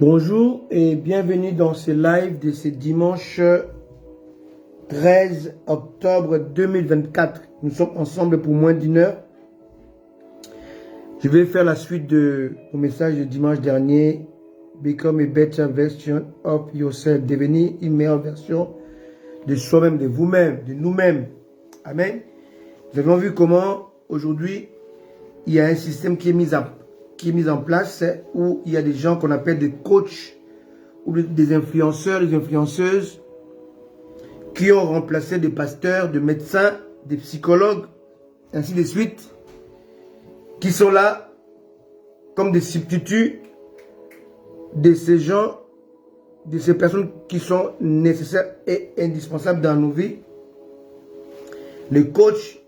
Bonjour et bienvenue dans ce live de ce dimanche 13 octobre 2024. Nous sommes ensemble pour moins d'une heure. Je vais faire la suite de mon message de dimanche dernier. Become a better version of yourself. Devenir une meilleure version de soi-même, de vous-même, de nous-mêmes. Amen. Nous avons vu comment aujourd'hui il y a un système qui est mis en place où il y a des gens qu'on appelle des coachs ou des influenceurs, des influenceuses qui ont remplacé des pasteurs, des médecins, des psychologues, ainsi de suite, qui sont là comme des substituts de ces gens, de ces personnes qui sont nécessaires et indispensables dans nos vies. Le coach,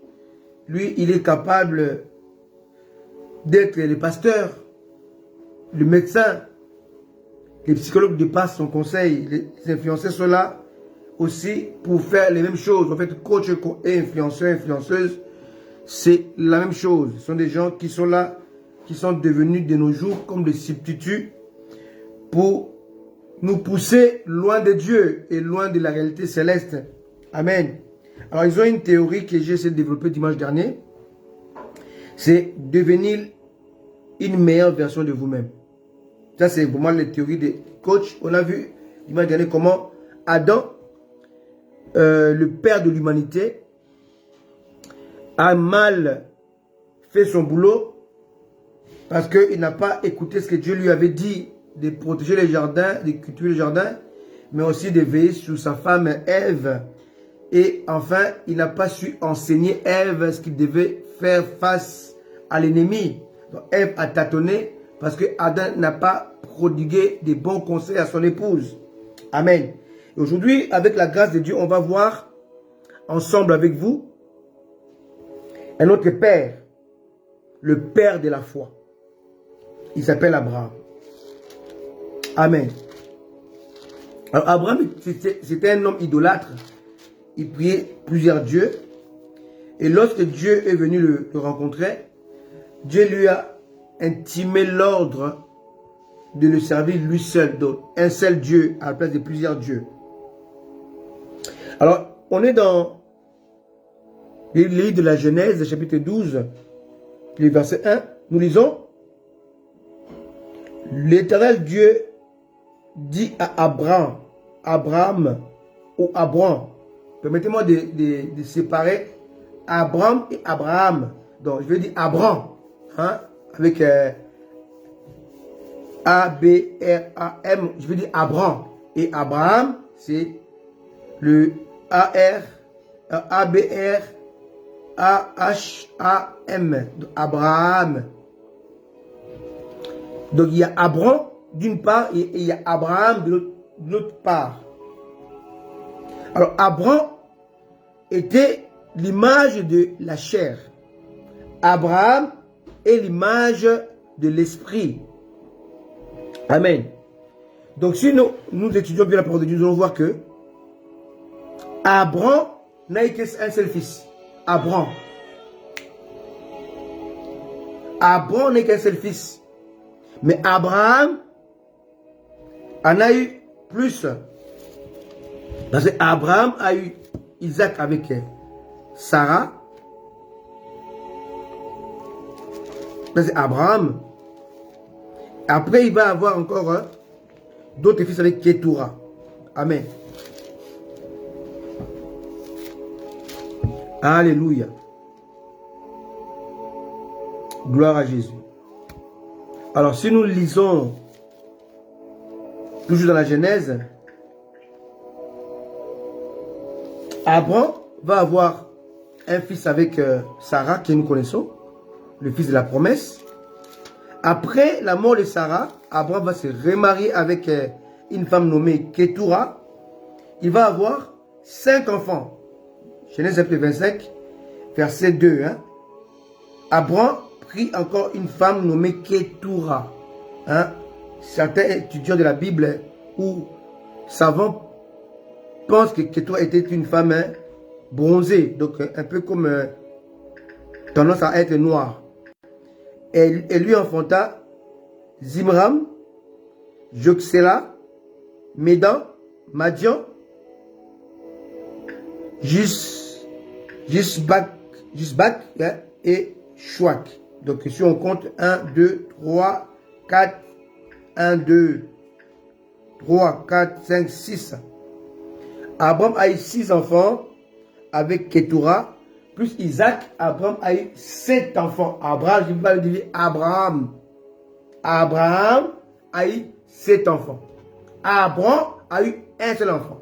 lui, il est capable d'être le pasteur, le médecin, les psychologues dépassent son conseil, les influenceurs sont là aussi pour faire les mêmes choses. En fait, coach et influenceur, influenceuse, c'est la même chose. Ce sont des gens qui sont là, qui sont devenus de nos jours comme des substituts pour nous pousser loin de Dieu et loin de la réalité céleste. Amen. Alors, ils ont une théorie que j'ai essayé de développer dimanche dernier. C'est devenir une meilleure version de vous-même. Ça, c'est vraiment la théorie des coachs. On a vu dimanche dernier comment Adam, le père de l'humanité, a mal fait son boulot parce qu'il n'a pas écouté ce que Dieu lui avait dit de protéger les jardins, de cultiver les jardins, mais aussi de veiller sur sa femme Ève. Et enfin, il n'a pas su enseigner Ève ce qu'il devait faire face à l'ennemi. Ève a tâtonné parce que Adam n'a pas prodigué des bons conseils à son épouse. Amen. Et aujourd'hui, avec la grâce de Dieu, on va voir ensemble avec vous un autre père, le père de la foi. Il s'appelle Abraham. Amen. Alors Abraham, c'était un homme idolâtre. Il priait plusieurs dieux. Et lorsque Dieu est venu le rencontrer, Dieu lui a intimé l'ordre de le servir lui seul, donc un seul Dieu à la place de plusieurs dieux. Alors, on est dans le livre de la Genèse, chapitre 12, le verset 1. Nous lisons: l'Éternel Dieu dit à Abraham ou Abram. Permettez-moi de séparer Abraham et Abraham. Donc, je vais dire Abram, hein, avec A-B-R-A-M. Je vais dire Abram. Et Abraham, c'est le A-B-R-A-H-A-M. Abraham. Donc, il y a Abram d'une part et il y a Abraham de l'autre part. Alors, Abram était l'image de la chair. Abraham est l'image de l'esprit. Amen. Donc, si nous étudions bien la parole de Dieu, nous allons voir que Abraham n'a eu qu'un seul fils. Abraham n'a qu'un seul fils. Mais Abraham en a eu plus. Parce qu'Abraham a eu Isaac avec Sarah. C'est Abraham. Après, il va avoir encore d'autres fils avec Ketura. Amen. Alléluia. Gloire à Jésus. Alors, si nous lisons toujours dans la Genèse, Abraham va avoir un fils avec Sarah, que nous connaissons, le fils de la promesse. Après la mort de Sarah, Abraham va se remarier avec une femme nommée Ketura. Il va avoir 5 enfants. Genèse chapitre 25, verset 2. Hein. Abraham prit encore une femme nommée Ketura. Hein. Certains étudiants de la Bible ou savants pense que Ketura était une femme bronzée, donc un peu comme tendance à être noire. Elle lui enfanta Zimram, Joxela, Médan, Madian, Gisbak hein, et Chouak. Donc si on compte 1, 2, 3, 4, 1, 2, 3, 4, 5, 6. Abraham a eu 6 enfants avec Ketura, plus Isaac. Abraham a eu 7 enfants. Abraham, je ne vais pas le dire Abraham. Abraham a eu 7 enfants. Abraham a eu un seul enfant.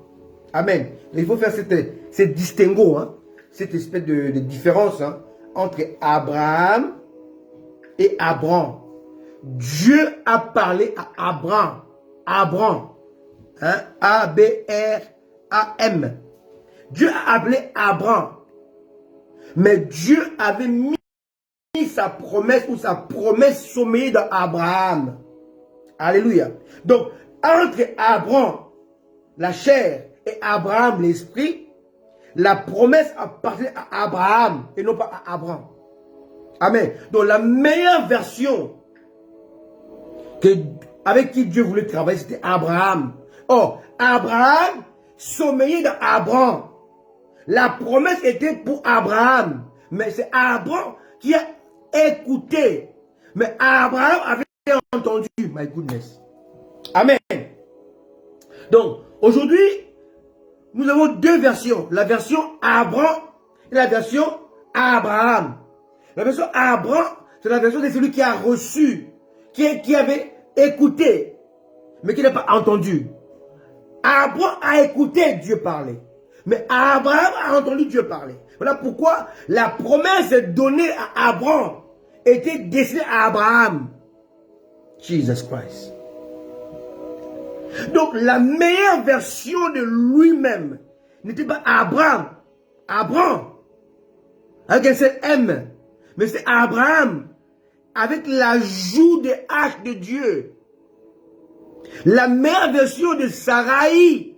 Amen. Il faut faire cette distinguo, hein, cette espèce de différence hein, entre Abraham et Abraham. Dieu a parlé à Abraham. Abraham. Hein, A-B-R-A-M. Dieu a appelé Abraham. Mais Dieu avait mis sa promesse ou sa promesse sommeillée dans Abraham. Alléluia. Donc, entre Abraham, la chair, et Abraham, l'esprit, la promesse appartient à Abraham et non pas à Abraham. Amen. Donc, la meilleure version avec qui Dieu voulait travailler, c'était Abraham. Or, Abraham sommeillait dans Abraham. La promesse était pour Abraham. Mais c'est Abraham qui a écouté. Mais Abraham avait entendu. My goodness. Amen. Donc, aujourd'hui, nous avons deux versions. La version Abraham et la version Abraham. La version Abraham, c'est la version de celui qui a reçu, qui avait écouté, mais qui n'a pas entendu. Abraham a écouté Dieu parler. Mais Abraham a entendu Dieu parler. Voilà pourquoi la promesse donnée à Abraham était destinée à Abraham. Jesus Christ. Donc la meilleure version de lui-même n'était pas Abraham. Abraham. Avec un seul M. Mais c'est Abraham. Avec l'ajout des H de Dieu. La meilleure version de Sarai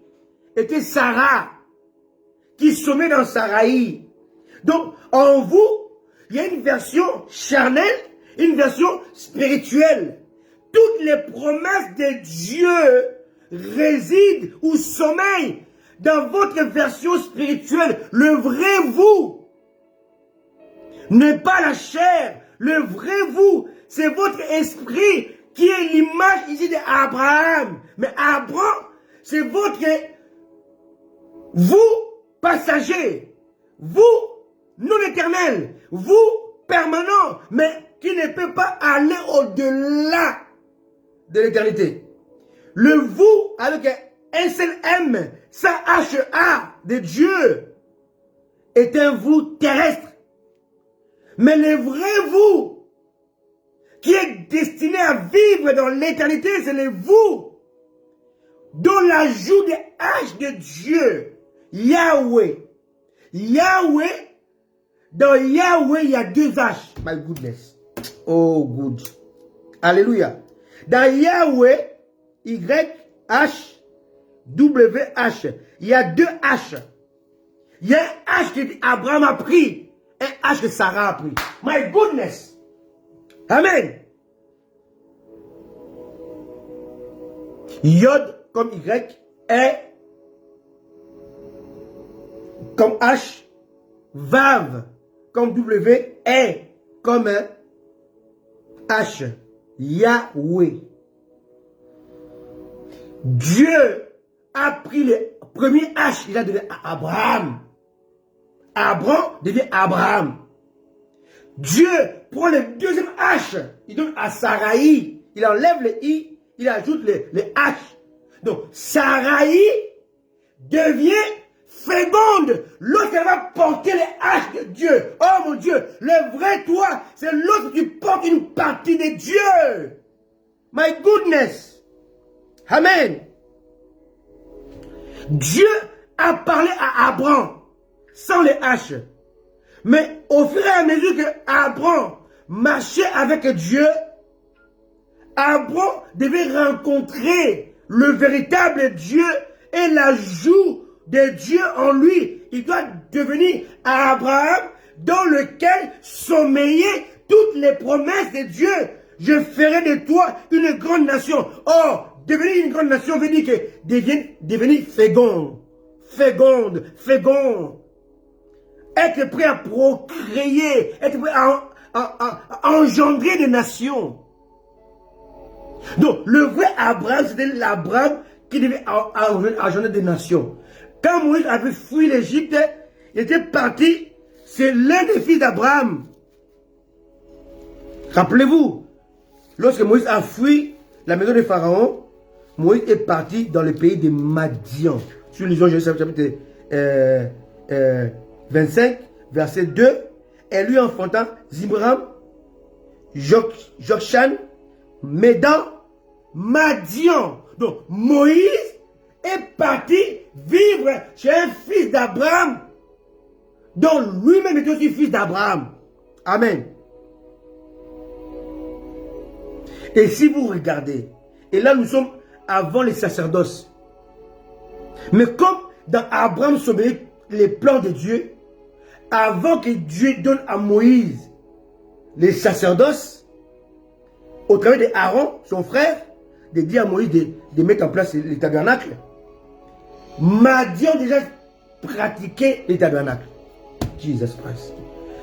était Sarah, qui sommeille dans Sarai. Donc, en vous, il y a une version charnelle, une version spirituelle. Toutes les promesses de Dieu résident ou sommeillent dans votre version spirituelle. Le vrai vous n'est pas la chair. Le vrai vous, c'est votre esprit qui est l'image ici d'Abraham. Mais Abraham, c'est votre vous passager, vous non éternel, vous permanent, mais qui ne peut pas aller au-delà de l'éternité. Le vous avec un seul M, sa H-A de Dieu, est un vous terrestre. Mais le vrai vous, qui est destiné à vivre dans l'éternité, c'est le vous, dont l'ajout des H de Dieu, Yahweh. Yahweh, dans Yahweh, il y a deux H. My goodness. Oh, good. Alléluia. Dans Yahweh, Y-H, W-H, il y a deux H. Il y a un H que Abraham a pris, un H que Sarah a pris. My goodness. Amen. Yod comme Y, E comme H, Vav comme W, E comme H. Yahweh. Dieu a pris le premier H, il a donné à Abraham. Abraham devient Abraham. Dieu prend le deuxième H, il donne à Sarai. Il enlève le I, il ajoute le H. Donc, Sarai devient féconde. L'autre, elle va porter les H de Dieu. Oh mon Dieu, le vrai toi, c'est l'autre qui porte une partie de Dieu. My goodness. Amen. Dieu a parlé à Abraham sans les H. Mais au fur et à mesure que Abraham marchait avec Dieu, Abraham devait rencontrer le véritable Dieu et l'ajout de Dieu en lui. Il doit devenir Abraham dans lequel sommeillaient toutes les promesses de Dieu. Je ferai de toi une grande nation. Or, devenir une grande nation veut dire que devenir fécond. Féconde. Être prêt à procréer, être prêt à engendrer des nations. Donc, le vrai Abraham, c'était l'Abraham qui devait engendrer des nations. Quand Moïse avait fui l'Égypte, il était parti, c'est l'un des fils d'Abraham. Rappelez-vous, lorsque Moïse a fui la maison de Pharaon, Moïse est parti dans le pays de Madian. Sur lisons Genèse chapitre 25, verset 2, et lui enfantant Zimram, Jokshan, Médan, Madian. Donc Moïse est parti vivre chez un fils d'Abraham, dont lui-même était aussi fils d'Abraham. Amen. Et si vous regardez, et là nous sommes avant les sacerdoces, mais comme dans Abraham s'obéit les plans de Dieu, avant que Dieu donne à Moïse les sacerdoces, au travers d'Aaron, son frère, de dire à Moïse de mettre en place les tabernacles, Madian déjà pratiquait les tabernacles. Jesus Christ.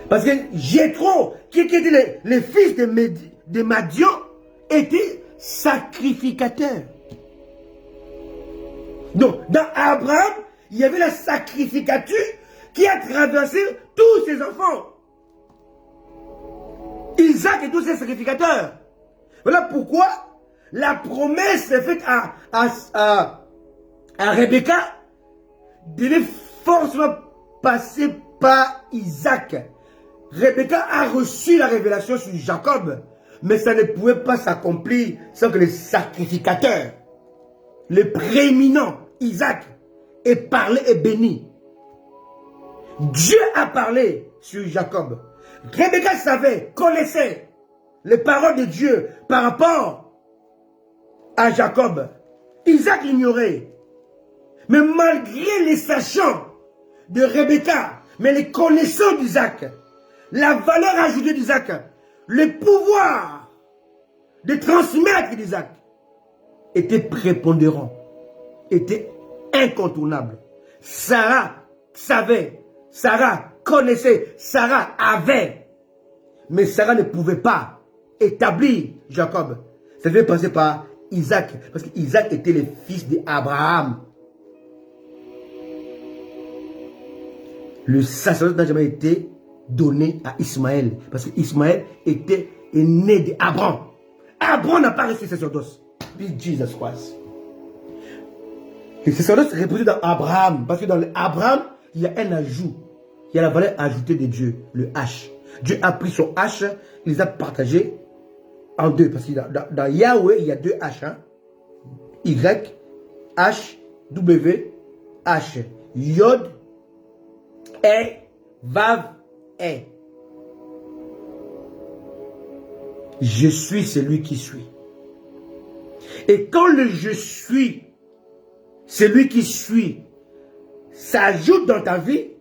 Parce que Jéthro, qui était les fils de Madian, était sacrificateur. Donc, dans Abraham, il y avait la sacrificature qui a traversé tous ses enfants. Isaac et tous ses sacrificateurs. Voilà pourquoi la promesse est faite à Rebecca devait forcément passer par Isaac. Rebecca a reçu la révélation sur Jacob, mais ça ne pouvait pas s'accomplir sans que les sacrificateurs, le prééminent Isaac, ait parlé et béni. Dieu a parlé sur Jacob. Rebecca savait, connaissait les paroles de Dieu par rapport à Jacob. Isaac l'ignorait. Mais malgré les sachants de Rebecca, mais les connaissants d'Isaac, la valeur ajoutée d'Isaac, le pouvoir de transmettre d'Isaac était prépondérant, était incontournable. Sarah savait, Sarah connaissait, Sarah avait. Mais Sarah ne pouvait pas établir Jacob. Ça devait passer par Isaac, parce qu'Isaac était le fils d'Abraham. Le sacerdoce n'a jamais été donné à Ismaël, parce qu'Ismaël est né d'Abraham. Abraham n'a pas reçu le sacerdoce. Puis Jesus Christ. Le sacerdoce est reposé dans Abraham, parce que dans Abraham, il y a un ajout. Il y a la valeur ajoutée de Dieu, le H. Dieu a pris son H, il les a partagés en deux. Parce que dans Yahweh, il y a deux H. Hein? Y, H, W, H. Yod, E, Vav, E. Je suis celui qui suis. Et quand le je suis, celui qui suis, s'ajoute dans ta vie,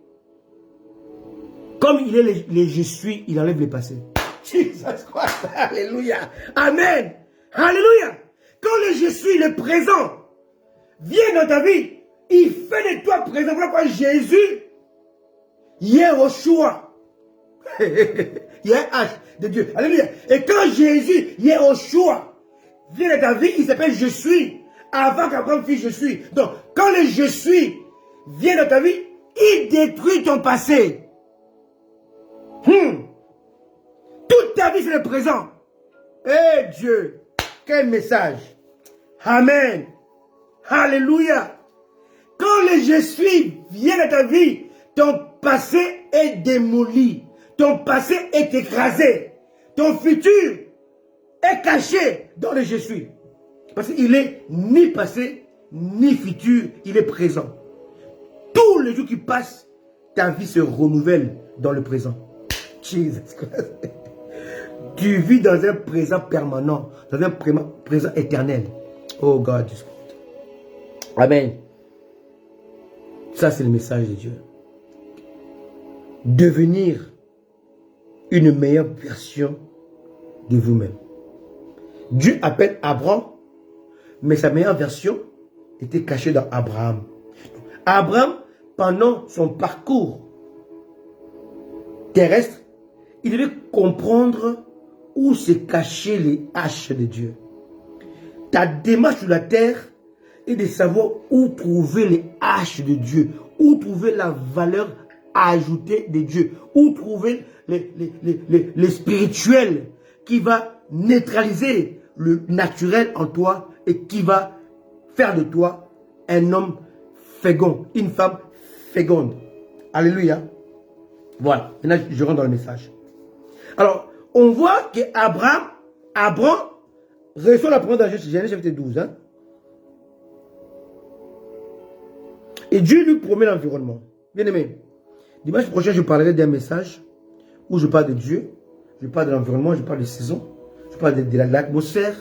comme il est le je suis, il enlève le passé. Jesus Christ, alléluia. Amen. Alléluia. Quand le je suis, le présent, vient dans ta vie, il fait de toi présent. Pourquoi Jésus, Yehoshua, il y a un H de Dieu. Alléluia. Et quand Jésus, Yehoshua, vient dans ta vie, il s'appelle je suis. Avant qu'Abraham fît je suis. Donc, quand le je suis vient dans ta vie, il détruit ton passé. Toute ta vie, c'est le présent. Eh Dieu, quel message. Amen. Alléluia. Quand le je suis vient dans ta vie, ton passé est démoli. Ton passé est écrasé. Ton futur est caché dans le je suis. Parce qu'il est ni passé, ni futur, il est présent. Tous les jours qui passent, ta vie se renouvelle dans le présent. Jesus Christ. Tu vis dans un présent permanent, dans un présent éternel. Oh God. Amen. Ça, c'est le message de Dieu. Devenir une meilleure version de vous-même. Dieu appelle Abraham Mais sa meilleure version était cachée dans Abraham. Abraham, pendant son parcours terrestre, il devait comprendre où se cachaient les haches de Dieu. Ta démarche sur la terre est de savoir où trouver les haches de Dieu, où trouver la valeur ajoutée de Dieu, où trouver les spirituels qui va neutraliser le naturel en toi et qui va faire de toi un homme fécond, une femme féconde. Alléluia. Voilà, maintenant je rentre dans le message. Alors, on voit que Abraham reçoit la promesse dans Genèse chapitre 12. Hein? Et Dieu lui promet l'environnement. Bien aimé, dimanche prochain, je parlerai d'un message où je parle de Dieu, je parle de l'environnement, je parle des saisons, je parle de l'atmosphère,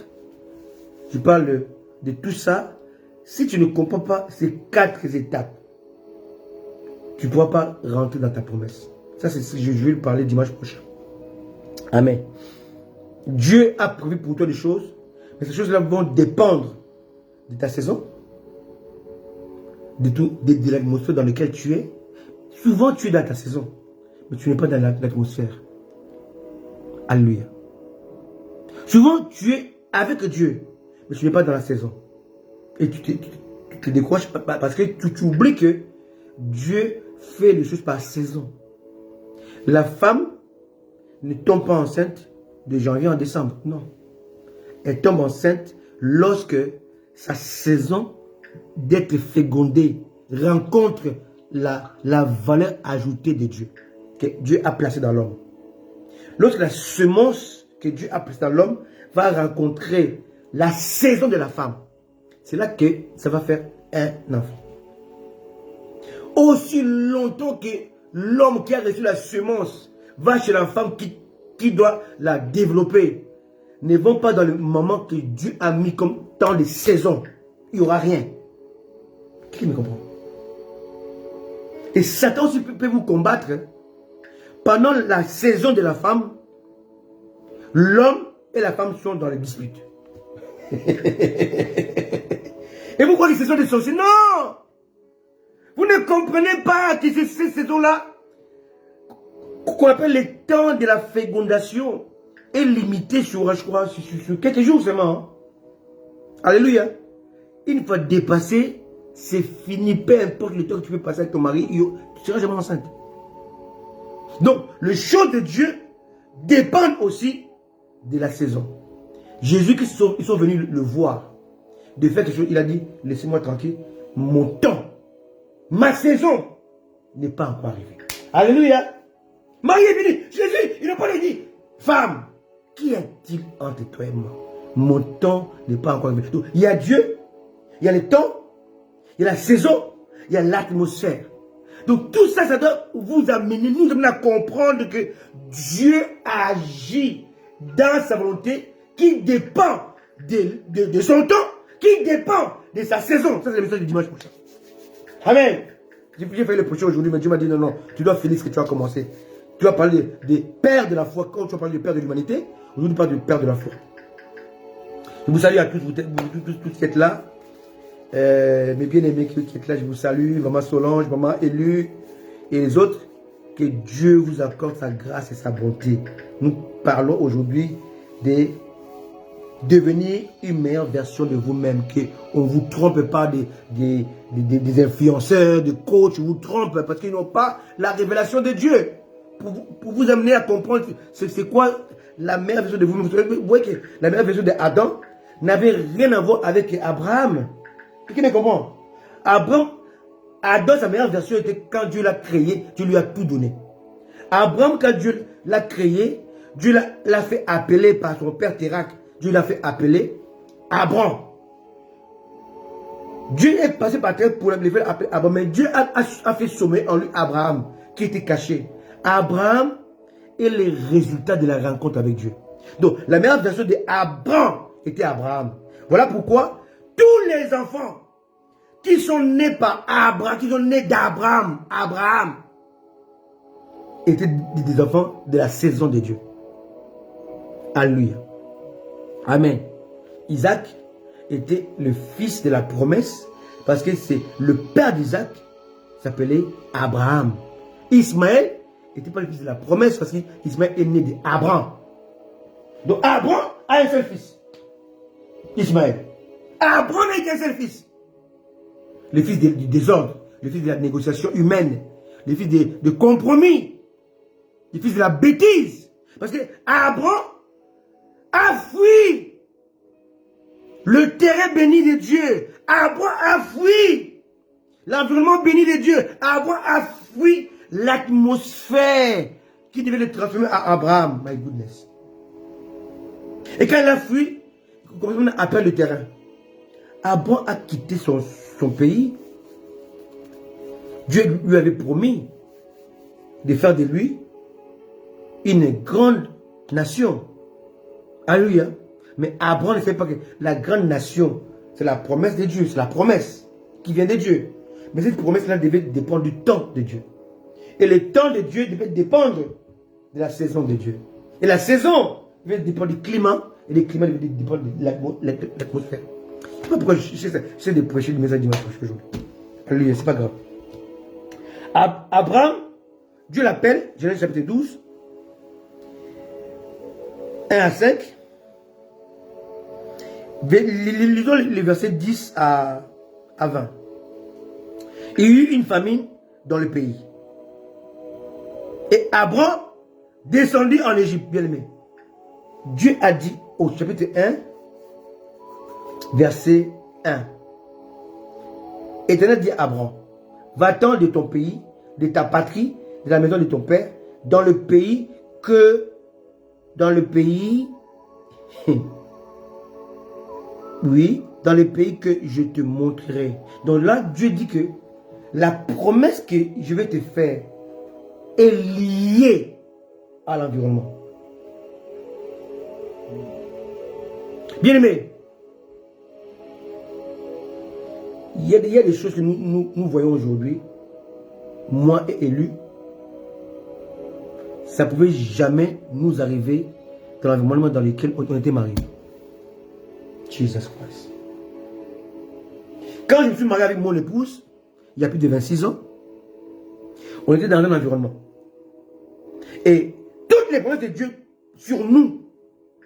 je parle de tout ça. Si tu ne comprends pas ces 4 étapes, tu ne pourras pas rentrer dans ta promesse. Ça, c'est ce que je vais parler dimanche prochain. Amen. Dieu a prévu pour toi des choses, mais ces choses-là vont dépendre de ta saison, de l'atmosphère dans laquelle tu es. Souvent, tu es dans ta saison, mais tu n'es pas dans l'atmosphère. Alléluia. Souvent, tu es avec Dieu, mais tu n'es pas dans la saison. Et tu te décroches parce que tu oublies que Dieu fait les choses par saison. La femme ne tombe pas enceinte de janvier en décembre. Non. Elle tombe enceinte lorsque sa saison d'être fécondée rencontre la valeur ajoutée de Dieu, que Dieu a placée dans l'homme. Lorsque la semence que Dieu a placée dans l'homme va rencontrer la saison de la femme, c'est là que ça va faire un enfant. Aussi longtemps que l'homme qui a reçu la semence va chez la femme qui doit la développer, ne vont pas dans le moment que Dieu a mis comme temps de saison. Il n'y aura rien. Qui me comprend? Et Satan aussi peut vous combattre. Pendant la saison de la femme, l'homme et la femme sont dans les disputes. Et vous croyez que ce sont des sorciers? Non! Vous ne comprenez pas que ces saisons-là, qu'on appelle les temps de la fécondation, est limité sur, je crois, sur quelques jours seulement. Hein? Alléluia. Une fois dépassé, c'est fini. Peu importe le temps que tu peux passer avec ton mari, tu ne seras jamais enceinte. Donc, les choses de Dieu dépendent aussi de la saison. Jésus, ils sont venus le voir. De faire quelque chose, il a dit, laissez-moi tranquille, mon temps, ma saison n'est pas encore arrivée. Alléluia. Marie est venue, Jésus, il n'a pas dit, femme, qui est-il entre toi et moi? Mon temps n'est pas encore arrivé. Donc, il y a Dieu, il y a le temps, il y a la saison, il y a l'atmosphère. Donc tout ça, ça doit vous amener, nous amener à comprendre que Dieu agit dans sa volonté qui dépend de son temps, qui dépend de sa saison. Ça, c'est le message du dimanche prochain. Amen. J'ai fait le prochain aujourd'hui, mais Dieu m'a dit non, tu dois finir ce que tu as commencé. Tu vas parler des pères de la foi. Quand tu vas parler des pères de l'humanité, aujourd'hui, tu parles des pères de la foi. Je vous salue à tous, tous qui êtes là. Mes bien-aimés qui êtes là, je vous salue. Maman Solange, maman Élu et les autres. Que Dieu vous accorde sa grâce et sa bonté. Nous parlons aujourd'hui de devenir une meilleure version de vous-même. Qu'on ne vous trompe pas des influenceurs, des coachs, vous trompent parce qu'ils n'ont pas la révélation de Dieu. Pour vous amener à comprendre c'est quoi la meilleure version de vous-même. Vous voyez que la meilleure version d'Adam n'avait rien à voir avec Abraham. Qui me comprend? Adam, sa meilleure version était quand Dieu l'a créé, Dieu lui a tout donné. Abraham, quand Dieu l'a créé, Dieu l'a fait appeler par son père Térak. Dieu l'a fait appeler Abraham. Dieu est passé par terre pour le faire appeler Abraham. Mais Dieu a fait sommer en lui Abraham, qui était caché. Abraham est le résultat de la rencontre avec Dieu. Donc, la meilleure version d'Abraham était Abraham. Voilà pourquoi tous les enfants qui sont nés par Abraham, qui sont nés d'Abraham, étaient des enfants de la saison de Dieu. Alléluia. Amen. Isaac était le fils de la promesse, parce que c'est le père d'Isaac, s'appelait Abraham. Ismaël n'était pas le fils de la promesse, parce qu'Ismaël est né d'Abraham. Donc Abraham a un seul fils, Ismaël. Abraham n'a qu'un seul fils. Le fils du désordre, le fils de la négociation humaine, le fils de compromis, le fils de la bêtise. Parce que Abraham a fui le terrain béni de Dieu. Abraham a fui l'environnement béni de Dieu. Abraham a fui l'atmosphère qui devait le transformer à Abraham. My goodness. Et quand il a fui, comment on appelle le terrain? Abraham a quitté son pays. Dieu lui avait promis de faire de lui une grande nation. Alléluia. Mais Abraham ne sait pas que la grande nation, c'est la promesse de Dieu. C'est la promesse qui vient de Dieu. Mais cette promesse-là devait dépendre du temps de Dieu. Et le temps de Dieu devait dépendre de la saison de Dieu. Et la saison devait dépendre du climat. Et le climat devait dépendre de l'atmosphère. Je ne sais pas pourquoi j'essaie de prêcher le message dimanche aujourd'hui. Alléluia, c'est pas grave. Abraham, Dieu l'appelle, Genèse chapitre 12, 1 à 5. Lisons les versets 10 à 20. Il y eut une famine dans le pays. Et Abraham descendit en Égypte, bien aimé. Dieu a dit au chapitre 1, verset 1. Éternel dit à Abraham, va-t'en de ton pays, de ta patrie, de la maison de ton père, dans le pays oui, dans le pays que je te montrerai. Donc là, Dieu dit que la promesse que je vais te faire est liée à l'environnement. Bien-aimé, il y a des choses que nous voyons aujourd'hui, moi et élu, ça ne pouvait jamais nous arriver dans l'environnement dans lequel on était mariés. Jesus Christ. Quand je me suis marié avec mon épouse, il y a plus de 26 ans, on était dans un environnement. Et toutes les promesses de Dieu sur nous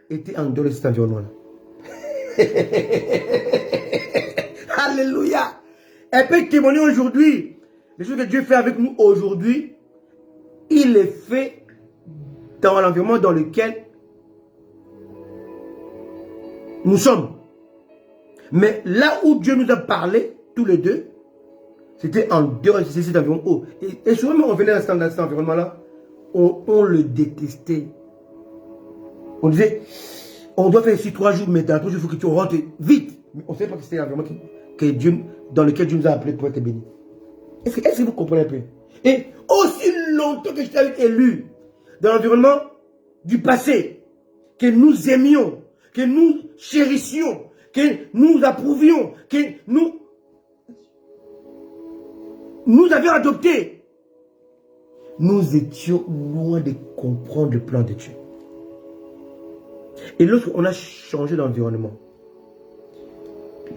étaient en dehors de cet environnement-là. Alléluia. Elle peut témoigner aujourd'hui. Les choses que Dieu fait avec nous aujourd'hui, il les fait dans l'environnement dans lequel nous sommes. Mais là où Dieu nous a parlé, tous les deux, c'était en dehors de cet environnement. Et souvent, on venait dans cet environnement-là, on le détestait. On disait, on doit faire ici 3 jours, mais dans 3 jours, il faut que tu rentres vite. Mais on ne sait pas que c'était l'environnement dans lequel Dieu nous a appelés pour être bénis. Est-ce que vous comprenez un peu? Et aussi longtemps que j'étais élu dans l'environnement du passé, que nous aimions, que nous chérissions, que nous approuvions, que nous avions adopté, nous étions loin de comprendre le plan de Dieu. Et lorsqu'on a changé d'environnement,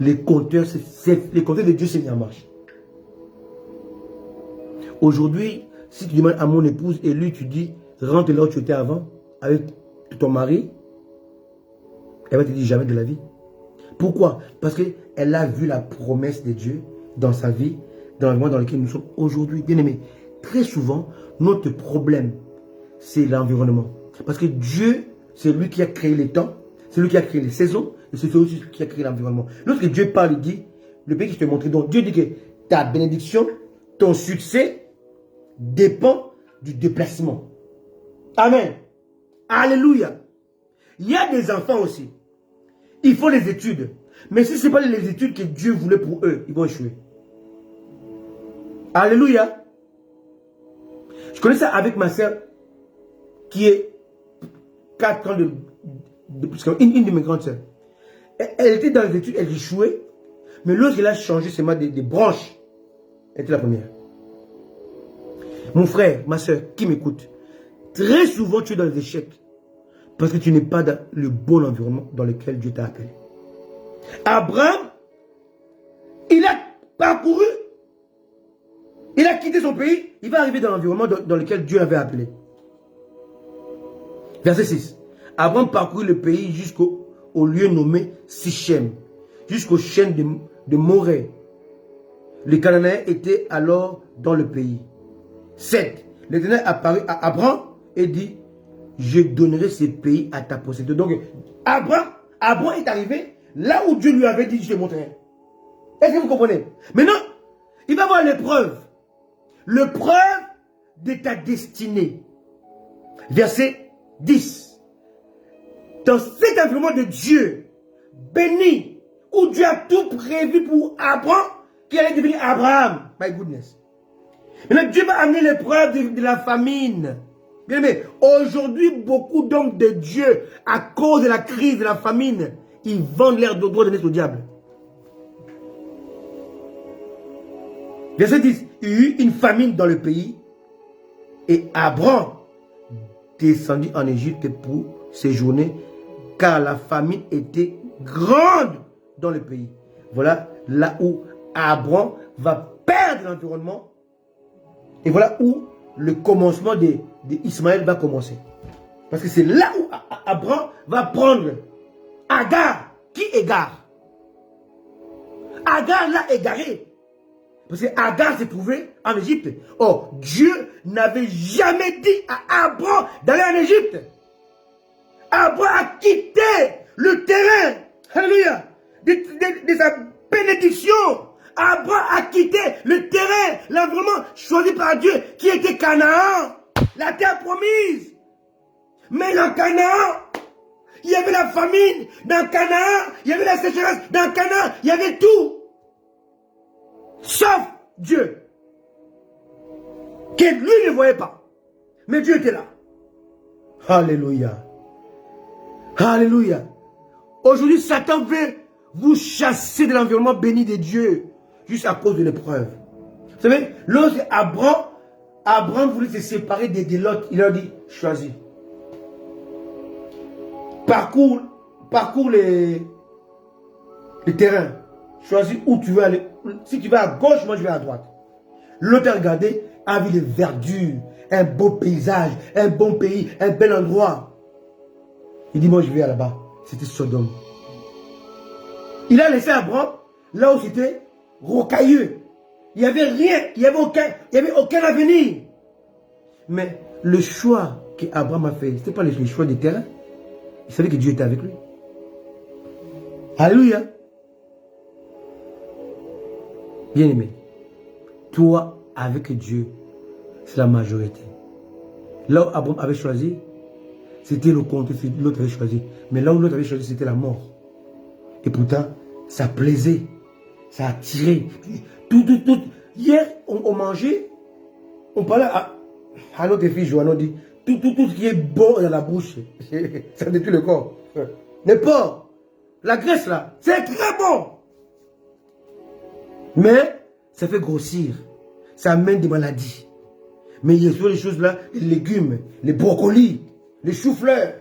les compteurs de Dieu s'est mis en marche. Aujourd'hui, si tu demandes à mon épouse et lui, tu dis, rentre là où tu étais avant, avec ton mari, elle va te dire jamais de la vie. Pourquoi? Parce qu'elle a vu la promesse de Dieu dans sa vie, dans le monde dans lequel nous sommes aujourd'hui. Bien aimés, très souvent, notre problème, c'est l'environnement. Parce que Dieu, c'est lui qui a créé les temps, c'est lui qui a créé les saisons, et c'est lui aussi qui a créé l'environnement. Lorsque Dieu parle, il dit, le pays que je t'ai montré, donc Dieu dit que ta bénédiction, ton succès dépend du déplacement. Amen. Alléluia. Il y a des enfants aussi. Il faut les études. Mais si ce n'est pas les études que Dieu voulait pour eux, ils vont échouer. Alléluia. Je connais ça avec ma soeur qui est 4 ans de plus qu'une de mes grandes soeurs. Elle était dans les études, elle échouait. Mais lorsqu'elle a changé seulement des branches, elle était la première. Mon frère, ma soeur, qui m'écoute, très souvent tu es dans les échecs parce que tu n'es pas dans le bon environnement dans lequel Dieu t'a appelé. Abraham, il a parcouru, il a quitté son pays, il va arriver dans l'environnement dans lequel Dieu l'avait appelé. Verset 6. Abraham parcourut le pays jusqu'au lieu nommé Sichem, jusqu'aux chaînes de Morée. Les Cananéens étaient alors dans le pays. 7. L'Éternel apparut à Abraham et dit, je donnerai ces pays à ta possession. Donc, Abraham est arrivé là où Dieu lui avait dit, je te montrerai. Est-ce que vous comprenez? Maintenant, il va voir l'épreuve. L'épreuve de ta destinée. Verset 10. Dans cet environnement de Dieu, béni, où Dieu a tout prévu pour Abraham, qui allait devenir Abraham. My goodness. Maintenant, Dieu va amener l'épreuve de la famine. Bien aimé, aujourd'hui, beaucoup d'hommes de Dieu, à cause de la crise de la famine, ils vendent l'air de droit de au diable. Verset 10. Il y eut une famine dans le pays, et Abraham descendit en Égypte pour séjourner, car la famine était grande dans le pays. Voilà là où Abraham va perdre l'environnement. Et voilà où le commencement d'Ismaël va commencer. Parce que c'est là où Abraham va prendre Agar. Qui égare? Agar l'a égaré. Parce que Agar s'est trouvé en Égypte. Or, Dieu n'avait jamais dit à Abraham d'aller en Égypte. Abraham a quitté le terrain. Alléluia. De sa bénédiction. Abraham a quitté le terrain, l'environnement choisi par Dieu, qui était Canaan, la terre promise. Mais dans Canaan, il y avait la famine. Dans Canaan, il y avait la sécheresse. Dans Canaan, il y avait tout. Sauf Dieu. Que lui ne voyait pas. Mais Dieu était là. Alléluia. Alléluia. Aujourd'hui, Satan veut vous chasser de l'environnement béni de Dieu. Juste à cause de l'épreuve. Vous savez, lorsque Abraham voulait se séparer de l'autre, il leur dit, choisis. Parcours les terrains. Choisis où tu veux aller. Si tu vas à gauche, moi je vais à droite. L'autre a regardé, a vu les verdures, un beau paysage, un bon pays, un bel endroit. Il dit, moi je vais là-bas. C'était Sodome. Il a laissé Abraham là où c'était rocailleux. Il n'y avait rien, il n'y avait aucun avenir. Mais le choix qu'Abraham a fait, ce n'était pas le choix des terrains. Il savait que Dieu était avec lui. Alléluia. Bien aimé, toi avec Dieu, c'est la majorité. Là où Abraham avait choisi, c'était le contraire, l'autre avait choisi. Mais là où l'autre avait choisi, c'était la mort. Et pourtant, ça plaisait, ça attirait. Tout. Hier, on mangeait, on parlait à notre fille Joanne, on dit, tout ce qui est bon dans la bouche, ça détruit le corps. Le porc, la graisse là, c'est très bon. Mais ça fait grossir, ça amène des maladies. Mais il y a sur les choses là, les légumes, les brocolis, les choux-fleurs,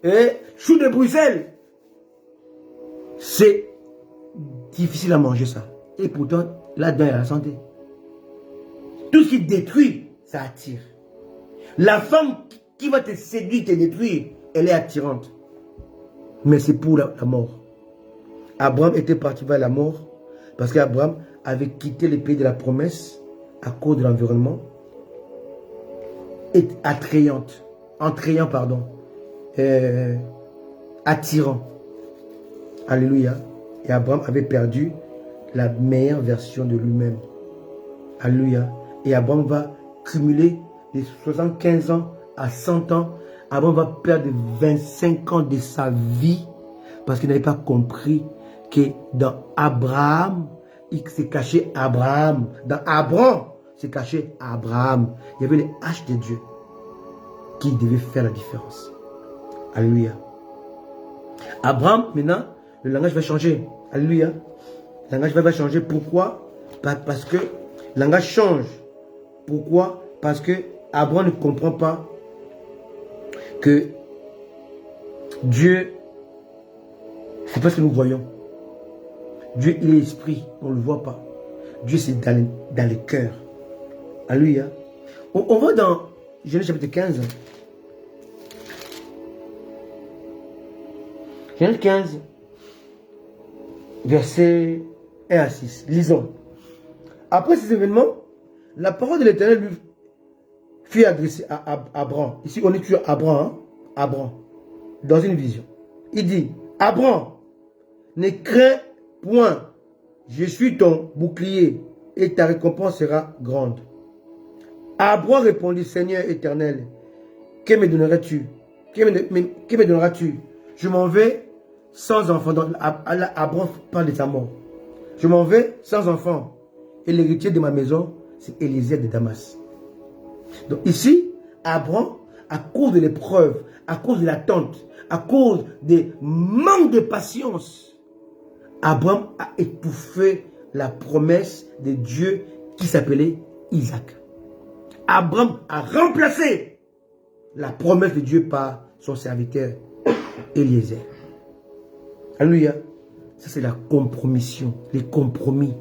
et choux de Bruxelles. C'est difficile à manger ça. Et pourtant, là-dedans, il y a la santé. Tout ce qui détruit, ça attire. La femme qui va te séduire, te détruire, elle est attirante. Mais c'est pour la mort. Abraham était parti vers la mort parce qu'Abraham avait quitté le pays de la promesse à cause de l'environnement. Et attirant. Alléluia. Et Abraham avait perdu la meilleure version de lui-même. Alléluia. Et Abraham va cumuler de 75 ans à 100 ans. Abraham va perdre 25 ans de sa vie parce qu'il n'avait pas compris que dans Abraham, il s'est caché Abraham. Dans Abraham, c'est caché Abraham. Il y avait les haches de Dieu qui devaient faire la différence. Alléluia. Abraham, maintenant, le langage va changer. Alléluia. Le langage va changer. Pourquoi? Parce que le langage change. Pourquoi? Parce que Abraham ne comprend pas que Dieu, c'est pas ce que nous voyons. Dieu, il est esprit, on ne le voit pas. Dieu, c'est dans les cœurs. Alléluia. On va dans Genèse chapitre 15. Genèse 15, versets 1 à 6. Lisons. Après ces événements, la parole de l'Éternel lui fut adressée à Abraham. Ici, on est toujours Abraham. Hein? Abraham. Dans une vision. Il dit, Abraham, ne crains point. Je suis ton bouclier et ta récompense sera grande. Abraham répondit, Seigneur éternel, que me donneras-tu? Que me donneras-tu? Je m'en vais sans enfant. Donc, Abraham parle de sa mort. Je m'en vais sans enfant. Et l'héritier de ma maison, c'est Élisée de Damas. Donc ici, Abraham, à cause de l'épreuve, à cause de l'attente, à cause des manques de patience, Abraham a étouffé la promesse de Dieu qui s'appelait Isaac. Abraham a remplacé la promesse de Dieu par son serviteur Eliezer. Alléluia. Ça, c'est la compromission, les compromis.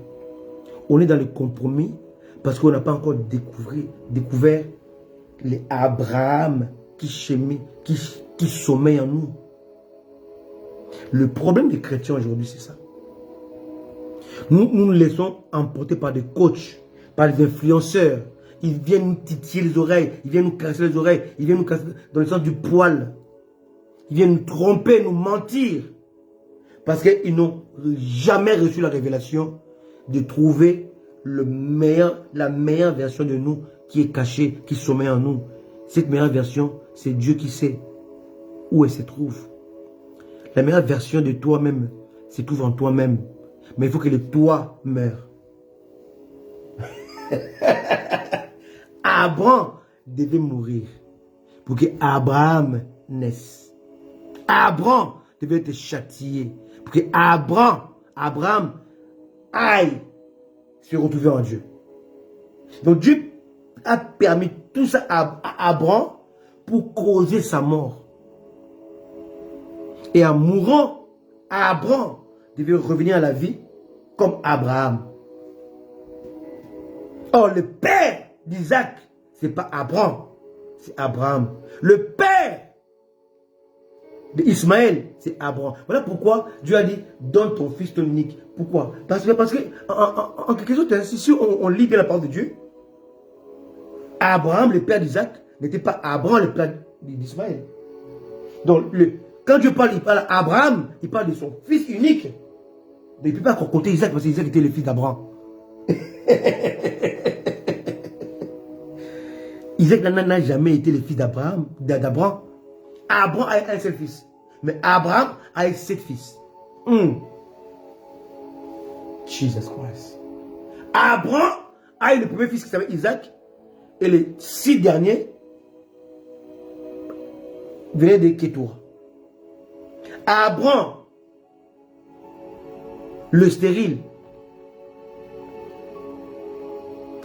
On est dans le compromis parce qu'on n'a pas encore découvert les Abraham qui sommeillent en nous. Le problème des chrétiens aujourd'hui, c'est ça. Nous nous laissons emporter par des coachs, par des influenceurs. Ils viennent nous titiller les oreilles, ils viennent nous casser les oreilles, ils viennent nous casser dans le sens du poil. Ils viennent nous tromper, nous mentir. Parce qu'ils n'ont jamais reçu la révélation de trouver la meilleure version de nous qui est cachée, qui sommeille en nous. Cette meilleure version, c'est Dieu qui sait où elle se trouve. La meilleure version de toi-même se trouve en toi-même. Mais il faut que le toi meure. Abraham devait mourir pour que Abraham naisse. Abraham devait être châtié pour que Abraham aille se retrouver en Dieu. Donc Dieu a permis tout ça à Abraham pour causer sa mort. Et en mourant, Abraham devait revenir à la vie comme Abraham. Or, le père d'Isaac, ce n'est pas Abraham, c'est Abraham. Le père d'Ismaël, c'est Abraham. Voilà pourquoi Dieu a dit, donne ton fils ton unique. Pourquoi? Parce que en quelque sorte, si on lit bien la parole de Dieu, Abraham, le père d'Isaac, n'était pas Abraham, le père d'Ismaël. Donc, quand Dieu parle, il parle à Abraham, il parle de son fils unique. Donc, il ne peut pas compter Isaac parce qu'Isaac était le fils d'Abraham. Isaac n'a jamais été le fils d'Abraham. Abraham a un seul fils. Mais Abraham a 7 fils. Jesus Christ. Abraham a eu le premier fils qui s'appelle Isaac. Et les 6 derniers venaient de Kétoura. Abraham, le stérile,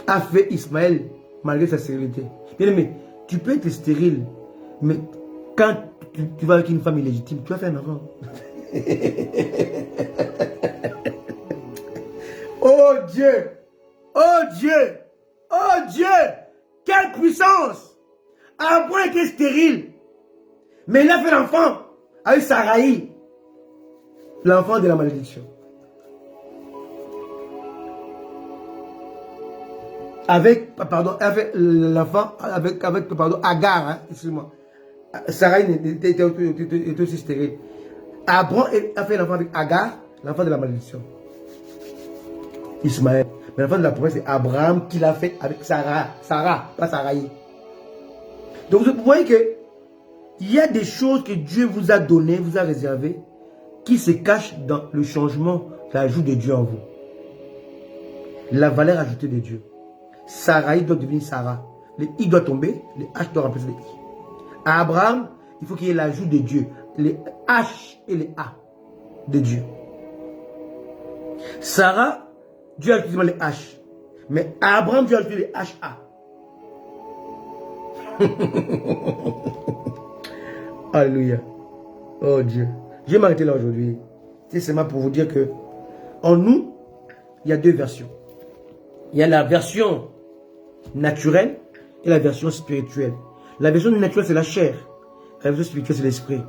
a fait Ismaël malgré sa stérilité. Bien aimé, tu peux être stérile, mais quand tu vas avec une femme illégitime, tu vas faire un enfant. Oh Dieu! Oh Dieu! Oh Dieu! Quelle puissance! Abraham était stérile, mais il a fait l'enfant avec Saraï, l'enfant de la malédiction. Avec l'enfant, avec Agar, hein, excuse-moi. Saraï était aussi stérile. Abraham a fait l'enfant avec Agar, l'enfant de la malédiction. Ismaël. Mais l'enfant de la promesse, c'est Abraham qui l'a fait avec Sarah, pas Saraï. Donc vous voyez que il y a des choses que Dieu vous a données, vous a réservées, qui se cachent dans le changement, l'ajout de Dieu en vous. La valeur ajoutée de Dieu. Saraï doit devenir Sarah. Le I doit tomber, le H doit remplacer le I. À Abraham, il faut qu'il y ait l'ajout de Dieu. Les H et les A de Dieu. Sarah, Dieu a ajouté les H. Mais à Abraham, Dieu a ajouté les HA. Alléluia. Oh Dieu. Je vais m'arrêter là aujourd'hui. C'est seulement pour vous dire que En nous, il y a deux versions. Il y a la version naturelle et la version spirituelle. La version naturelle, c'est la chair. La version spirituelle, c'est l'esprit.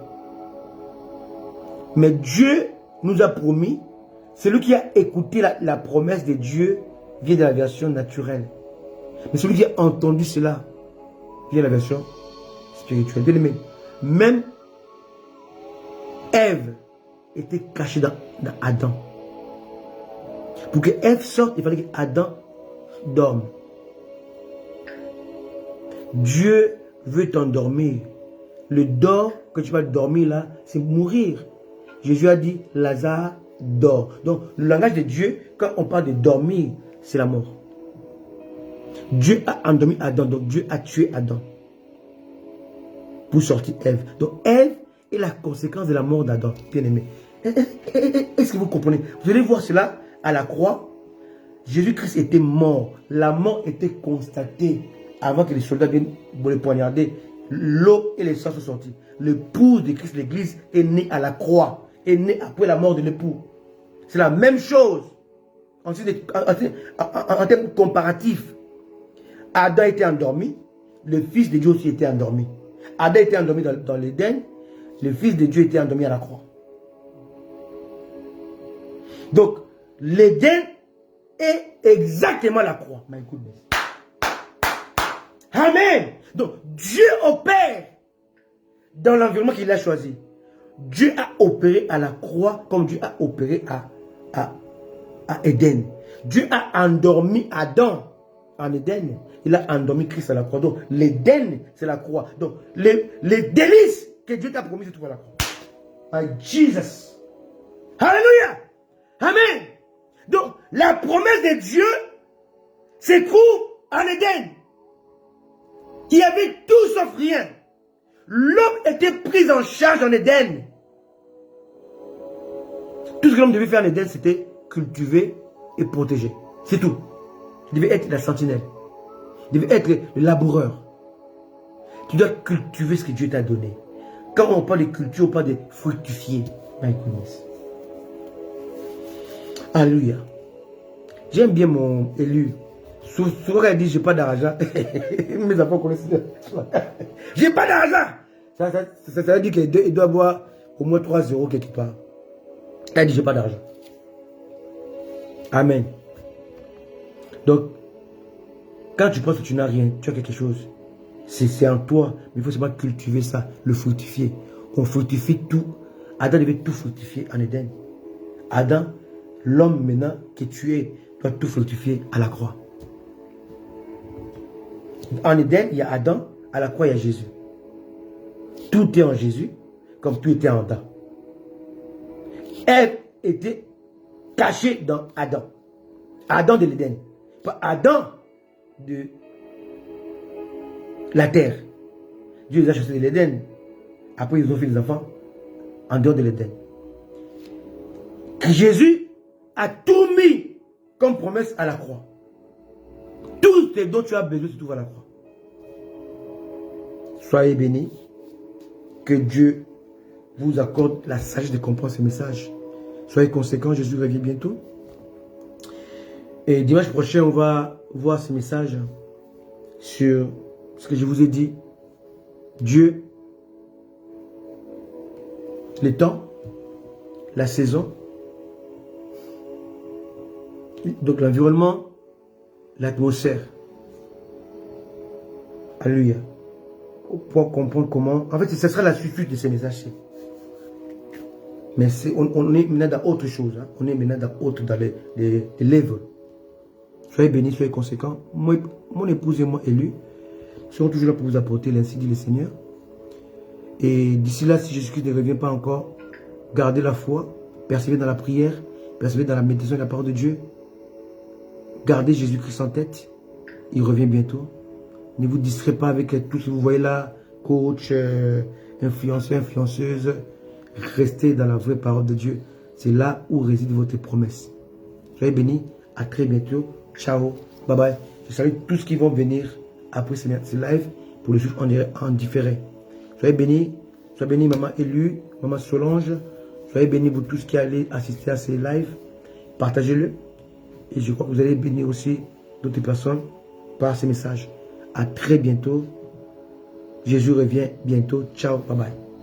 Mais Dieu nous a promis, celui qui a écouté la promesse de Dieu vient de la version naturelle. Mais celui qui a entendu cela vient de la version spirituelle. Bien aimé, même Ève était cachée dans Adam. Pour que Ève sorte, il fallait qu'Adam dorme. Dieu veut t'endormir. Le dort que tu vas dormir là, c'est mourir. Jésus a dit, Lazare dort. Donc, le langage de Dieu, quand on parle de dormir, c'est la mort. Dieu a endormi Adam, donc Dieu a tué Adam pour sortir Ève. Donc, Ève est la conséquence de la mort d'Adam, bien aimé. Est-ce que vous comprenez? Vous allez voir cela à la croix. Jésus-Christ était mort. La mort était constatée avant que les soldats viennent le poignarder. L'eau et les sang sont sortis. L'épouse de Christ, l'église, est née à la croix. Est née après la mort de l'époux. C'est la même chose. En termes comparatifs. Adam était endormi. Le fils de Dieu aussi était endormi. Adam était endormi dans l'Éden. Le fils de Dieu était endormi à la croix. Donc, l'Éden est exactement la croix. My goodness. Amen. Donc, Dieu opère dans l'environnement qu'il a choisi. Dieu a opéré à la croix comme Dieu a opéré à Éden. Dieu a endormi Adam en Éden. Il a endormi Christ à la croix. Donc, l'Éden, c'est la croix. Donc, les délices que Dieu t'a promis, se trouvent à la croix. My Jesus. Alléluia. Amen. Donc, la promesse de Dieu se trouve en Éden. Il y avait tout sauf rien. L'homme était pris en charge en Éden. Tout ce que l'homme devait faire en Éden, c'était cultiver et protéger. C'est tout. Il devait être la sentinelle. Il devait être le laboureur. Tu dois cultiver ce que Dieu t'a donné. Quand on parle de culture, on parle de fructifier. My goodness. Alléluia. J'aime bien mon élu. Souvent elle dit j'ai pas d'argent. Mes enfants connaissent. J'ai pas d'argent. Ça veut dire qu'il doit avoir au moins 3 euros quelque part. Elle dit j'ai pas d'argent. Amen. Donc, quand tu penses que tu n'as rien, tu as quelque chose. C'est en toi. Mais il faut seulement cultiver ça, le fructifier. On fructifie tout. Adam devait tout fructifier en Éden. Adam, l'homme maintenant que tu es, doit tout fructifier à la croix. En Éden, il y a Adam, à la croix, il y a Jésus. Tout est en Jésus, comme tout était en Adam. Ève était cachée dans Adam. Adam de l'Éden. Pas Adam de la terre. Dieu les a chassés de l'Éden. Après, ils ont fait des enfants en dehors de l'Éden. Jésus a tout mis comme promesse à la croix. Tout ce dont tu as besoin se trouve à la croix. Soyez bénis. Que Dieu vous accorde la sagesse de comprendre ce message. Soyez conséquents, Jésus revient bientôt. Et dimanche prochain, on va voir ce message sur ce que je vous ai dit. Dieu, le temps, la saison, donc l'environnement, l'atmosphère. Alléluia. Pour comprendre comment... En fait, ce sera la suite de ces messages-ci. Mais on est maintenant dans autre chose. Hein. On est maintenant dans les levels. Soyez bénis, soyez conséquents. Mon épouse et moi élus serons toujours là pour vous apporter l'ainsi dit le Seigneur. Et d'ici là, si Jésus-Christ ne revient pas encore, gardez la foi, persévérez dans la prière, persévérez dans la méditation de la parole de Dieu. Gardez Jésus-Christ en tête. Il revient bientôt. Ne vous distrayez pas avec tout ce que vous voyez là, coach, influenceur, influenceuse. Restez dans la vraie parole de Dieu. C'est là où réside votre promesse. Soyez bénis. À très bientôt. Ciao. Bye bye. Je salue tous qui vont venir après ce live pour le suivre en différé. Soyez bénis. Soyez bénis, maman Élue, maman Solange. Soyez bénis, vous tous qui allez assister à ces lives. Partagez-le. Et je crois que vous allez bénir aussi d'autres personnes par ces messages. À très bientôt. Jésus revient bientôt. Ciao, bye bye.